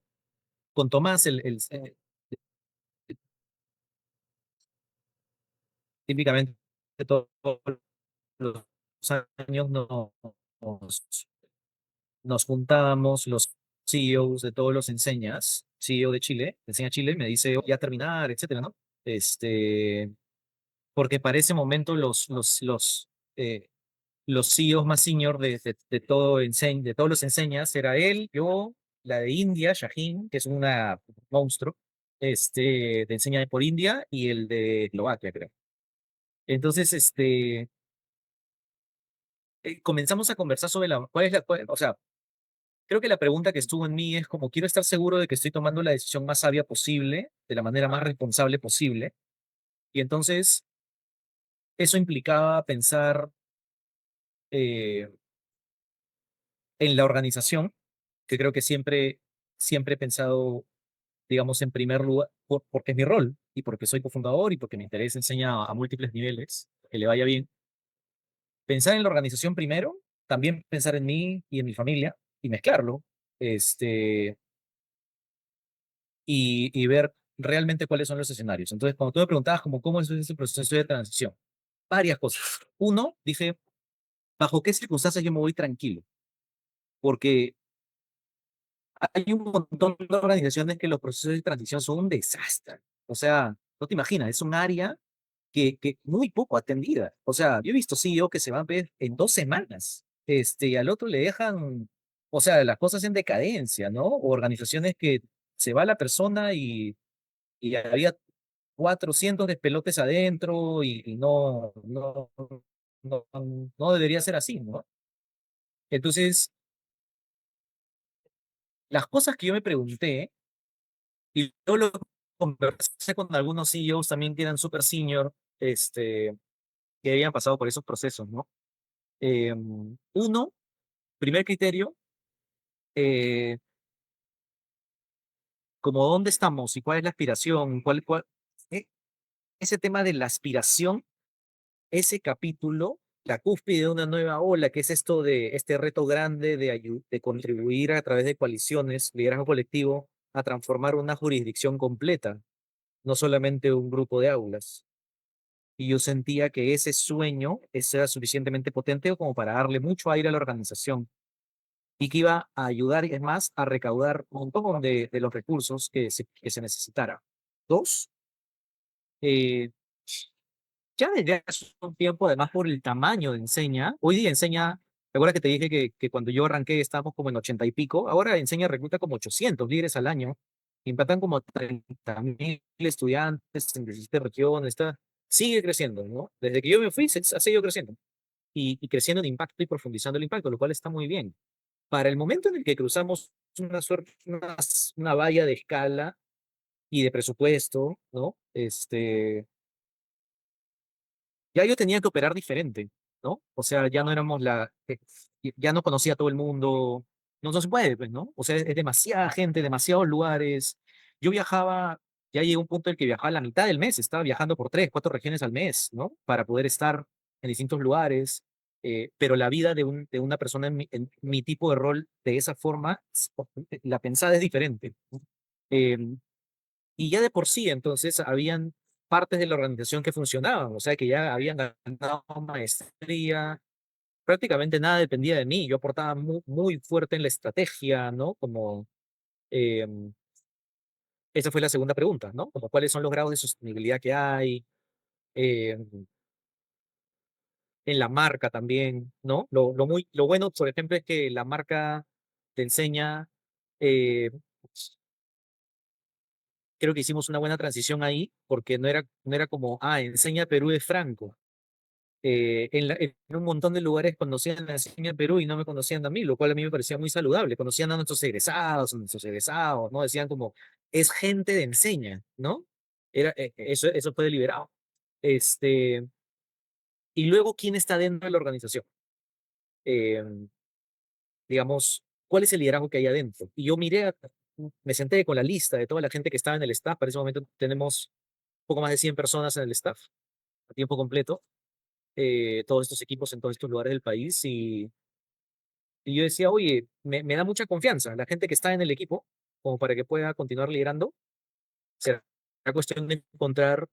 con Tomás, típicamente todos los años nos juntábamos los CEOs de todos los enseñas, CEO de Chile, Enseña Chile, me dice, "Oh, ya terminar, etcétera, ¿no? Porque para ese momento los CEOs más senior de todo de todos los enseñas era él, yo, la de India, Shaheen, que es una monstruo, de enseña por India, y el de Eslovaquia, creo. Entonces, comenzamos a conversar sobre cuál es o sea, creo que la pregunta que estuvo en mí es como quiero estar seguro de que estoy tomando la decisión más sabia posible, de la manera más responsable posible. Y entonces eso implicaba pensar eh, en la organización, que creo que siempre he pensado, digamos, en primer lugar, porque es mi rol y porque soy cofundador y porque me interesa enseñar a múltiples niveles, que le vaya bien. Pensar en la organización primero, también pensar en mí y en mi familia y mezclarlo. Este, y ver realmente cuáles son los escenarios. Entonces, cuando tú me preguntabas como cómo es ese proceso de transición, varias cosas. Uno, dije, ¿bajo qué circunstancias yo me voy tranquilo? Porque hay un montón de organizaciones que los procesos de transición son un desastre. O sea, no te imaginas, es un área que muy poco atendida. O sea, yo he visto CEO que se van a ver en 2 semanas. Al otro le dejan o sea, las cosas en decadencia, ¿no? O organizaciones que se va la persona y había 400 despelotes adentro y no, no debería ser así, ¿no? Entonces, las cosas que yo me pregunté, y yo lo conversé con algunos CEOs también que eran super senior, que habían pasado por esos procesos, ¿no? Uno, primer criterio, eh, como dónde estamos y cuál es la aspiración, eh, ese tema de la aspiración, ese capítulo, la cúspide de una nueva ola, que es esto de este reto grande de contribuir a través de coaliciones, liderazgo colectivo, a transformar una jurisdicción completa, no solamente un grupo de aulas. Y yo sentía que ese sueño ese era suficientemente potente como para darle mucho aire a la organización y que iba a ayudar, y es más, a recaudar un montón de los recursos que se necesitara. Dos, eh, ya desde hace un tiempo, además por el tamaño de Enseña, hoy día Enseña, ¿te acuerdas que te dije que cuando yo arranqué estábamos como en 80 y pico? Ahora Enseña recluta como 800 líderes al año, impactan como 30.000 estudiantes en 17 regiones, sigue creciendo, ¿no? Desde que yo me fui, ha seguido creciendo y creciendo en impacto y profundizando el impacto, lo cual está muy bien. Para el momento en el que cruzamos una valla de escala y de presupuesto, ¿no? Ya yo tenía que operar diferente, ¿no? O sea, ya no éramos ya no conocía a todo el mundo, no se puede, pues, ¿no? O sea, es demasiada gente, demasiados lugares. Yo viajaba, ya llegó un punto en el que viajaba la mitad del mes, estaba viajando por 3, 4 regiones al mes, ¿no? Para poder estar en distintos lugares, pero la vida de una persona en mi tipo de rol de esa forma, la pensada es diferente. ¿No? Y ya de por sí, entonces, habían partes de la organización que funcionaban, o sea, que ya habían ganado maestría, prácticamente nada dependía de mí, yo aportaba muy fuerte en la estrategia, ¿no? Eh, esa fue la segunda pregunta, ¿no? Como cuáles son los grados de sostenibilidad que hay, eh, en la marca también, ¿no? Lo bueno, por ejemplo, es que la marca te enseña, eh, creo que hicimos una buena transición ahí, porque no era como, enseña Perú de Franco. En un montón de lugares conocían a Enseña Perú y no me conocían a mí, lo cual a mí me parecía muy saludable. Conocían a nuestros egresados, ¿no? Decían como, es gente de Enseña, ¿no? Eso fue deliberado. Este, y luego, ¿quién está dentro de la organización? Eh, digamos, ¿cuál es el liderazgo que hay adentro? Y yo me senté con la lista de toda la gente que estaba en el staff. Para ese momento tenemos poco más de 100 personas en el staff, a tiempo completo, todos estos equipos en todos estos lugares del país. Y yo decía, oye, me da mucha confianza la gente que está en el equipo, como para que pueda continuar liderando. Será cuestión de encontrar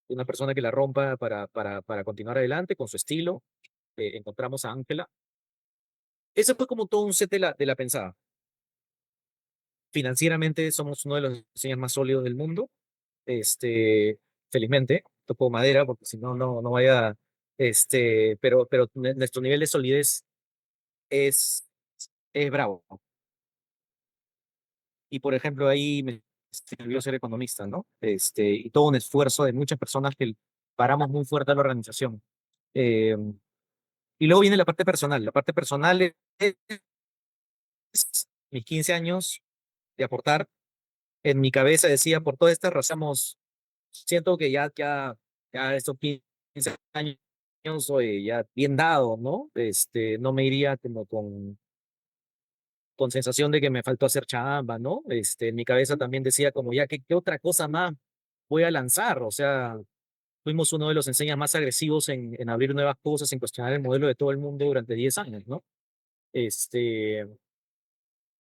una persona que la rompa para continuar adelante con su estilo. Encontramos a Ángela. Ese fue como todo un set de la pensada. Financieramente somos uno de los diseños más sólidos del mundo. Felizmente, toco madera, porque si no, no vaya. Pero nuestro nivel de solidez es, es bravo. Y por ejemplo, ahí me sirvió ser economista, ¿no? Y todo un esfuerzo de muchas personas que paramos muy fuerte a la organización. Eh, y luego viene la parte personal. La parte personal es mis 15 años de aportar. En mi cabeza decía, por todas estas razones, siento que ya estos 15 años soy ya bien dado, ¿no? No me iría como con sensación de que me faltó hacer chamba, ¿no? En mi cabeza también decía como ya, ¿qué otra cosa más voy a lanzar? O sea, fuimos uno de los enseñas más agresivos en abrir nuevas cosas, en cuestionar el modelo de todo el mundo durante 10 años, ¿no? Este,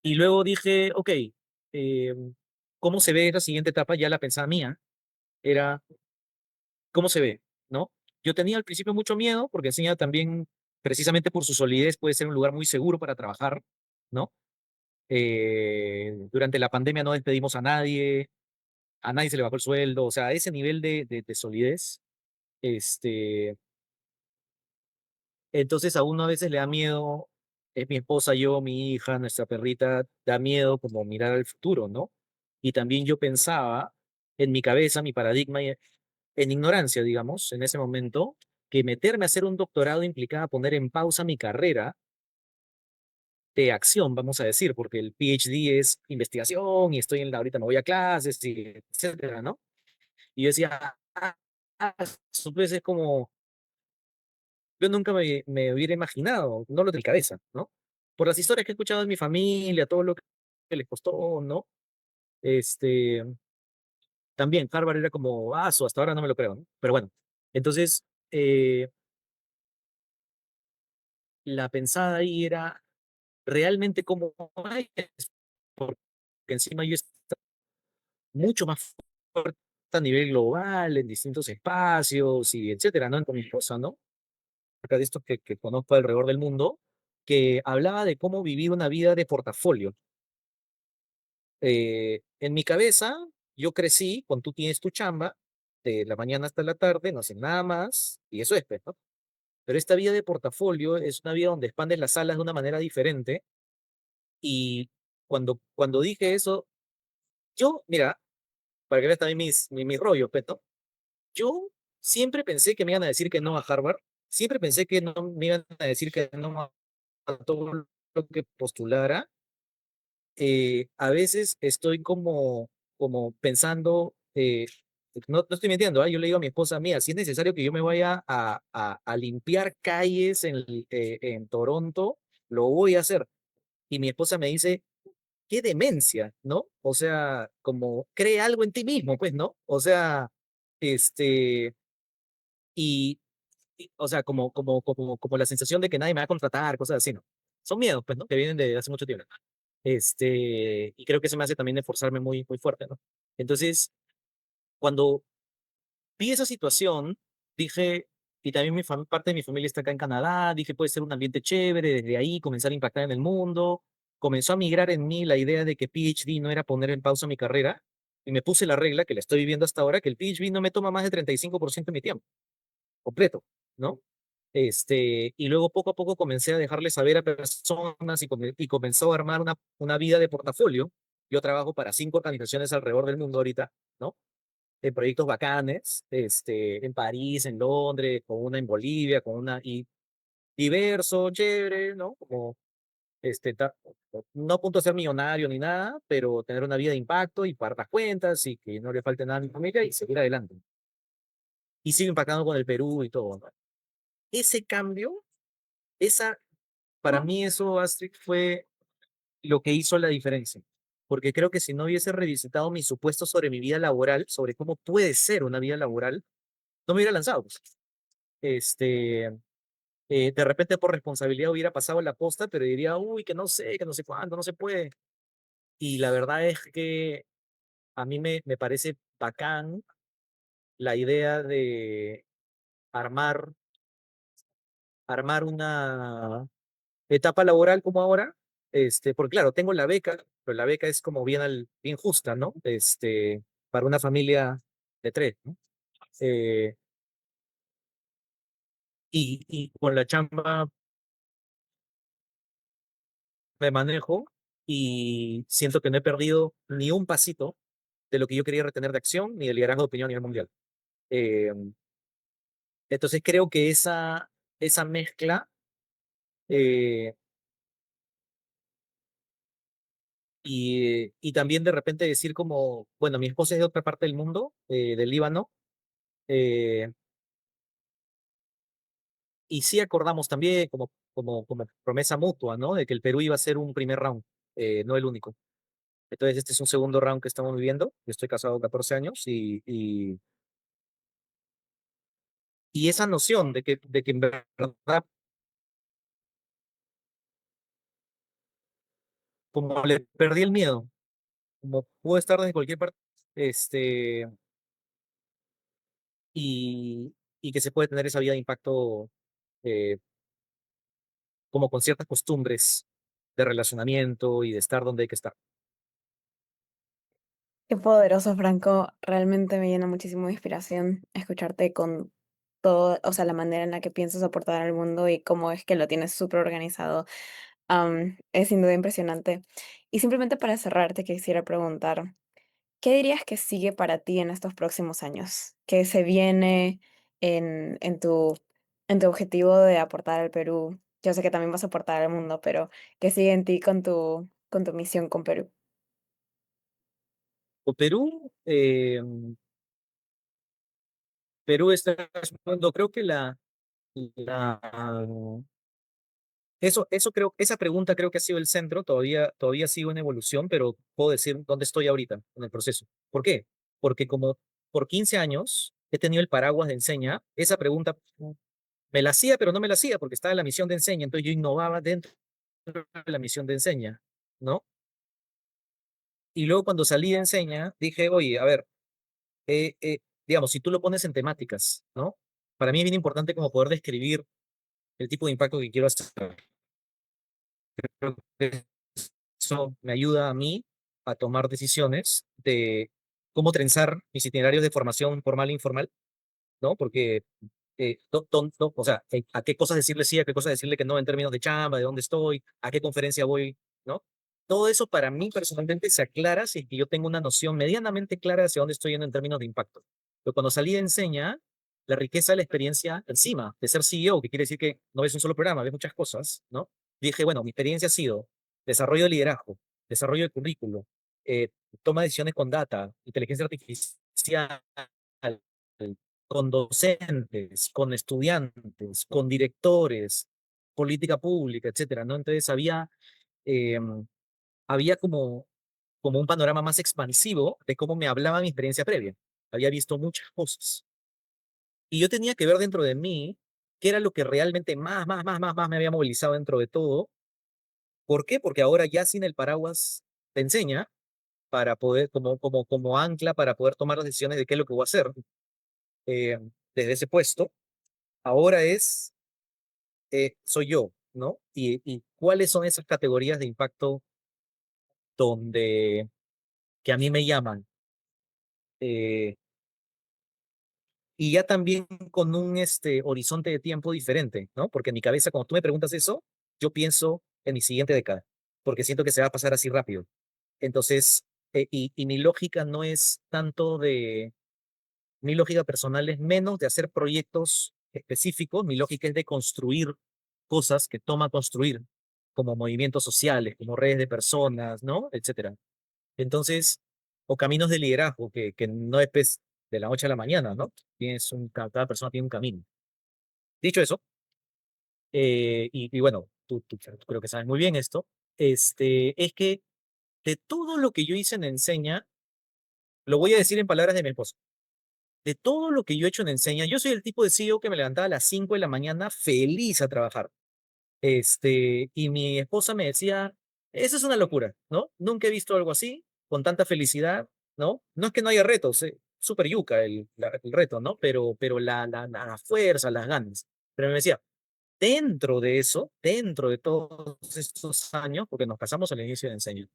y luego dije, ok, eh, ¿cómo se ve la siguiente etapa? Ya la pensaba mía, era, ¿cómo se ve? ¿No? Yo tenía al principio mucho miedo, porque enseña también, precisamente por su solidez, puede ser un lugar muy seguro para trabajar, ¿no? Durante la pandemia no despedimos a nadie se le bajó el sueldo, o sea, ese nivel de solidez, este, entonces a uno a veces le da miedo es mi esposa, yo, mi hija, nuestra perrita, da miedo como mirar al futuro, ¿no? Y también yo pensaba en mi cabeza, mi paradigma, en ignorancia, digamos, en ese momento, que meterme a hacer un doctorado implicaba poner en pausa mi carrera de acción, vamos a decir, porque el PhD es investigación y estoy en la, ahorita me voy a clases y etcétera, ¿no? Y yo decía, eso pues es como, yo nunca me hubiera imaginado, no lo de mi cabeza, ¿no? Por las historias que he escuchado de mi familia, todo lo que les costó, ¿no? Este, también Harvard era como, hasta ahora no me lo creo, ¿no? Pero bueno, entonces, la pensada ahí era realmente cómo es, porque encima yo estaba mucho más fuerte a nivel global, en distintos espacios y etcétera, ¿no? Con mi esposa, ¿no? Acá de estos que conozco alrededor del mundo, que hablaba de cómo vivir una vida de portafolio. En mi cabeza, yo crecí cuando tú tienes tu chamba, de la mañana hasta la tarde, no haces nada más, y eso es, pues, ¿no? Pero esta vida de portafolio es una vida donde expandes las alas de una manera diferente, y cuando dije eso, yo, mira, para que veas también mis rollos, pues, ¿no? Yo siempre pensé que me iban a decir que no a Harvard, siempre pensé que no me iban a decir que no a todo lo que postulara. A veces estoy como pensando, no estoy mintiendo, ¿ah? Yo le digo a mi esposa mía, si es necesario que yo me vaya a limpiar calles en Toronto, lo voy a hacer. Y mi esposa me dice, qué demencia, ¿no? O sea, como cree algo en ti mismo, pues, ¿no? O sea, este, y, o sea, como la sensación de que nadie me va a contratar, cosas así, ¿no? Son miedos, pues, ¿no? Que vienen de hace mucho tiempo. Y creo que eso me hace también esforzarme muy, muy fuerte, ¿no? Entonces, cuando vi esa situación, dije, y también parte de mi familia está acá en Canadá, dije, puede ser un ambiente chévere, desde ahí comenzar a impactar en el mundo. Comenzó a migrar en mí la idea de que PhD no era poner en pausa mi carrera, y me puse la regla, que la estoy viviendo hasta ahora, que el PhD no me toma más de 35% de mi tiempo completo, ¿no? Y luego poco a poco comencé a dejarle saber a personas y comenzó a armar una vida de portafolio. Yo trabajo para 5 organizaciones alrededor del mundo ahorita, ¿no? En proyectos bacanes, en París, en Londres, con una en Bolivia, con una, y diverso, chévere, ¿no? Como, no a punto de ser millonario ni nada, pero tener una vida de impacto y pagar las cuentas y que no le falte nada a mi familia y seguir adelante. Y sigo impactando con el Perú y todo, ¿no? Ese cambio, esa, para mí eso, Astrid, fue lo que hizo la diferencia. Porque creo que si no hubiese revisitado mis supuestos sobre mi vida laboral, sobre cómo puede ser una vida laboral, no me hubiera lanzado, pues. Este, de repente por responsabilidad hubiera pasado la posta, pero diría, uy, que no sé cuándo, no se puede. Y la verdad es que a mí me parece bacán la idea de armar, armar una etapa laboral como ahora, porque claro, tengo la beca, pero la beca es como bien justa, ¿no? Para una familia de tres, ¿no? Eh, y con la chamba me manejo y siento que no he perdido ni un pasito de lo que yo quería retener de acción, ni de liderazgo de opinión a nivel mundial. Eh, entonces creo que esa mezcla, eh, y también de repente decir como, bueno, mi esposa es de otra parte del mundo, del Líbano, eh, y sí acordamos también como promesa mutua, ¿no? De que el Perú iba a ser un primer round, no el único. Entonces este es un segundo round que estamos viviendo. Yo estoy casado 14 años y esa noción de que en verdad, como le perdí el miedo, como puedo estar desde cualquier parte, este, y que se puede tener esa vida de impacto, eh, como con ciertas costumbres de relacionamiento y de estar donde hay que estar. Qué poderoso, Franco. Realmente me llena muchísimo de inspiración escucharte con todo, o sea, la manera en la que piensas aportar al mundo y cómo es que lo tienes súper organizado. Es sin duda impresionante. Y simplemente para cerrar, te quisiera preguntar, ¿qué dirías que sigue para ti en estos próximos años? ¿Qué se viene en tu objetivo de aportar al Perú? Yo sé que también vas a aportar al mundo, pero ¿qué sigue en ti con tu misión con Perú? O Perú, Perú está explorando, creo que la, eso creo, esa pregunta creo que ha sido el centro, todavía sigo en evolución, pero puedo decir dónde estoy ahorita en el proceso. ¿Por qué? Porque como por 15 años he tenido el paraguas de Enseña, esa pregunta me la hacía, pero no me la hacía porque estaba en la misión de Enseña, entonces yo innovaba dentro de la misión de Enseña, ¿no? Y luego cuando salí de Enseña, dije, oye, a ver, digamos, si tú lo pones en temáticas, ¿no? Para mí es bien importante como poder describir el tipo de impacto que quiero hacer. Creo que eso me ayuda a mí a tomar decisiones de cómo trenzar mis itinerarios de formación formal e informal, ¿no? Porque, o sea, a qué cosas decirle sí, a qué cosas decirle que no en términos de chamba, de dónde estoy, a qué conferencia voy, ¿no? Todo eso para mí personalmente se aclara si es que yo tengo una noción medianamente clara hacia dónde estoy yendo en términos de impacto. Pero cuando salí de Enseña, la riqueza de la experiencia encima de ser CEO, que quiere decir que no ves un solo programa, ves muchas cosas, ¿no? Dije, bueno, mi experiencia ha sido desarrollo de liderazgo, desarrollo de currículo, eh, toma de decisiones con data, inteligencia artificial, con docentes, con estudiantes, con directores, política pública, etcétera, ¿no? Entonces eh, había como un panorama más expansivo de cómo me hablaba mi experiencia previa. Había visto muchas cosas. Y yo tenía que ver dentro de mí qué era lo que realmente más me había movilizado dentro de todo. ¿Por qué? Porque ahora ya sin el paraguas te enseña para poder, como ancla para poder tomar las decisiones de qué es lo que voy a hacer eh, desde ese puesto. Ahora soy yo, ¿no? Y cuáles son esas categorías de impacto donde, que a mí me llaman. Eh, y ya también con un horizonte de tiempo diferente, ¿no? Porque en mi cabeza, cuando tú me preguntas eso, yo pienso en mi siguiente década, porque siento que se va a pasar así rápido. Entonces, y mi lógica no es tanto mi lógica personal es menos de hacer proyectos específicos, mi lógica es de construir cosas que toma construir, como movimientos sociales, como redes de personas, ¿no? Etcétera. Entonces, o caminos de liderazgo, que no es pues, de la noche a la mañana, ¿no? Cada persona tiene un camino. Dicho eso, y bueno, tú creo que sabes muy bien esto, es que de todo lo que yo hice en Enseña, lo voy a decir en palabras de mi esposo, de todo lo que yo he hecho en Enseña, yo soy el tipo de CEO que me levantaba a las 5 de la mañana feliz a trabajar. Y mi esposa me decía, eso es una locura, ¿no? Nunca he visto algo así, con tanta felicidad, ¿no? No es que no haya retos, súper yuca el reto, ¿no? Pero la fuerza, las ganas. Pero me decía, dentro de eso, dentro de todos estos años, porque nos casamos al inicio de enseño,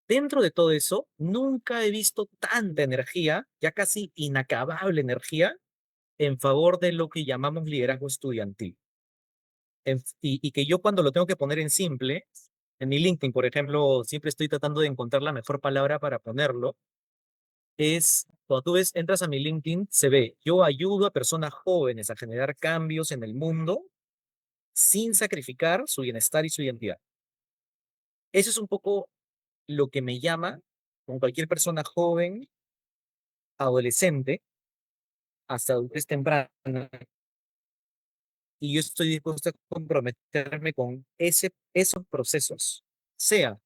dentro de todo eso, nunca he visto tanta energía, ya casi inacabable energía, en favor de lo que llamamos liderazgo estudiantil. Y que yo cuando lo tengo que poner en simple, en mi LinkedIn, por ejemplo, siempre estoy tratando de encontrar la mejor palabra para ponerlo, cuando tú entras a mi LinkedIn, se ve, yo ayudo a personas jóvenes a generar cambios en el mundo sin sacrificar su bienestar y su identidad. Eso es un poco lo que me llama, con cualquier persona joven, adolescente, hasta adultez temprana, y yo estoy dispuesto a comprometerme con esos procesos, sea.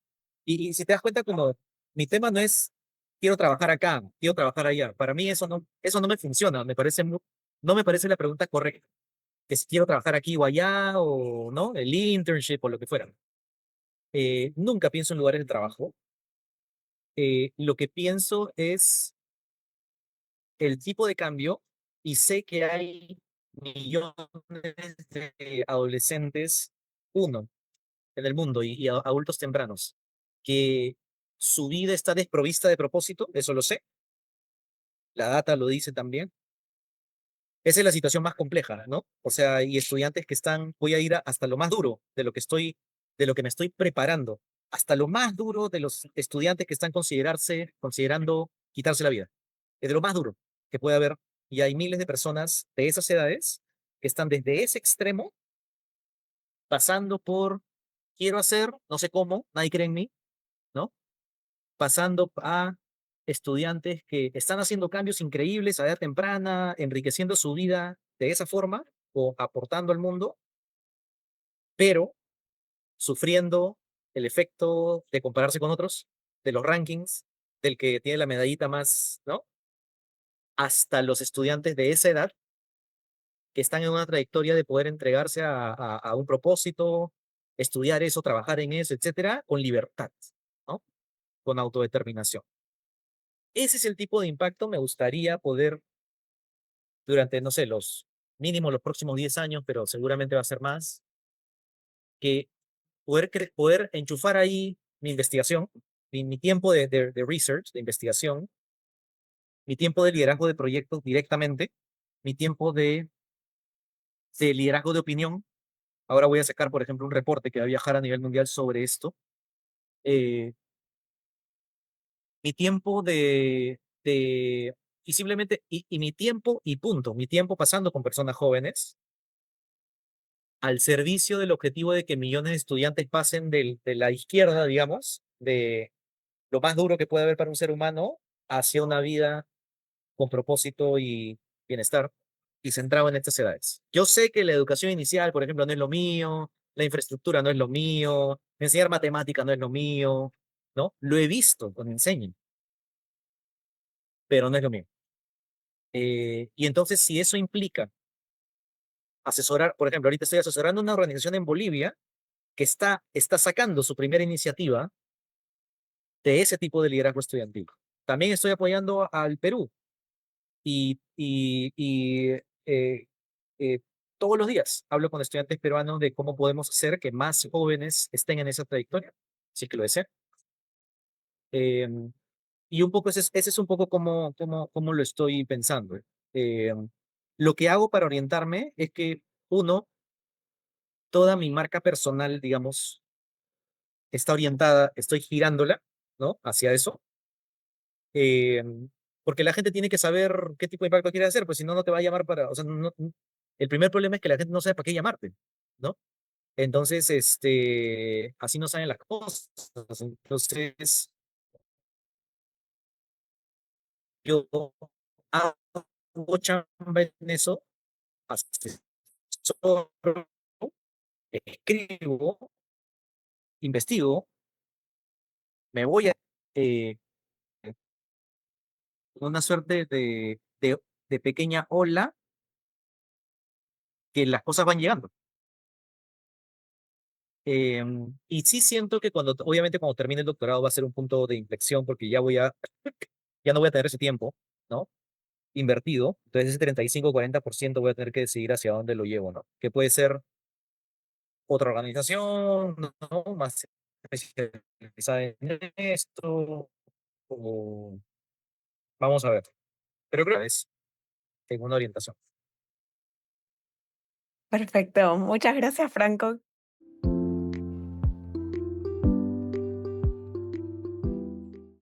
Y si te das cuenta, como mi tema no es quiero trabajar acá, quiero trabajar allá. Para mí eso no me funciona, no me parece la pregunta correcta, que si quiero trabajar aquí o allá, o no, el internship o lo que fuera. Nunca pienso en lugares de trabajo. Lo que pienso es el tipo de cambio y sé que hay millones de adolescentes, uno, en el mundo y adultos tempranos, que su vida está desprovista de propósito, eso lo sé, la data lo dice también. Esa es la situación más compleja, ¿no? O sea, y estudiantes que voy a ir hasta lo más duro de lo que estoy de lo que me estoy preparando, hasta lo más duro de los estudiantes que están considerando quitarse la vida. Es de lo más duro que puede haber. Y hay miles de personas de esas edades que están desde ese extremo, pasando por quiero hacer, no sé cómo, nadie cree en mí, ¿no? Pasando a estudiantes que están haciendo cambios increíbles a edad temprana, enriqueciendo su vida de esa forma o aportando al mundo, pero sufriendo el efecto de compararse con otros, de los rankings, del que tiene la medallita más, ¿no? Hasta los estudiantes de esa edad que están en una trayectoria de poder entregarse a un propósito, estudiar eso, trabajar en eso, etcétera, con libertad, ¿no? Con autodeterminación. Ese es el tipo de impacto me gustaría poder durante, no sé, los mínimo los próximos 10 años, pero seguramente va a ser más, que poder enchufar ahí mi investigación, mi tiempo de research, de investigación, mi tiempo de liderazgo de proyectos directamente, mi tiempo de liderazgo de opinión. Ahora voy a sacar, por ejemplo, un reporte que va a viajar a nivel mundial sobre esto. eh, Mi tiempo y simplemente, y mi tiempo y punto, mi tiempo pasando con personas jóvenes al servicio del objetivo de que millones de estudiantes pasen de la izquierda, digamos, de lo más duro que puede haber para un ser humano, hacia una vida con propósito y bienestar y centrado en estas edades. Yo sé que la educación inicial, por ejemplo, no es lo mío, la infraestructura no es lo mío, enseñar matemática no es lo mío, ¿no? Lo he visto cuando enseño, pero no es lo mío. Y entonces, si eso implica asesorar, por ejemplo, ahorita estoy asesorando una organización en Bolivia que está sacando su primera iniciativa de ese tipo de liderazgo estudiantil. También estoy apoyando al Perú y eh, todos los días hablo con estudiantes peruanos de cómo podemos hacer que más jóvenes estén en esa trayectoria, si es que lo desean. Eh, y un poco ese es un poco cómo lo estoy pensando. Eh, lo que hago para orientarme es que, uno, toda mi marca personal, digamos, está orientada, estoy girándola, ¿no? Hacia eso. eh, Porque la gente tiene que saber qué tipo de impacto quiere hacer, pues si no, no te va a llamar para, o sea, el primer problema es que la gente no sabe para qué llamarte, ¿no? Entonces, así no salen las cosas. Entonces, yo hago chamba en eso, asesoro, escribo, investigo, me voy a eh, una suerte de pequeña ola que las cosas van llegando. Y sí siento que obviamente cuando termine el doctorado va a ser un punto de inflexión porque ya no voy a tener ese tiempo, ¿no? Invertido. Entonces ese 35-40% voy a tener que decidir hacia dónde lo llevo, ¿no? Que puede ser otra organización, ¿no? Más especializada en esto, o vamos a ver. Pero creo que es en una orientación. Perfecto. Muchas gracias, Franco.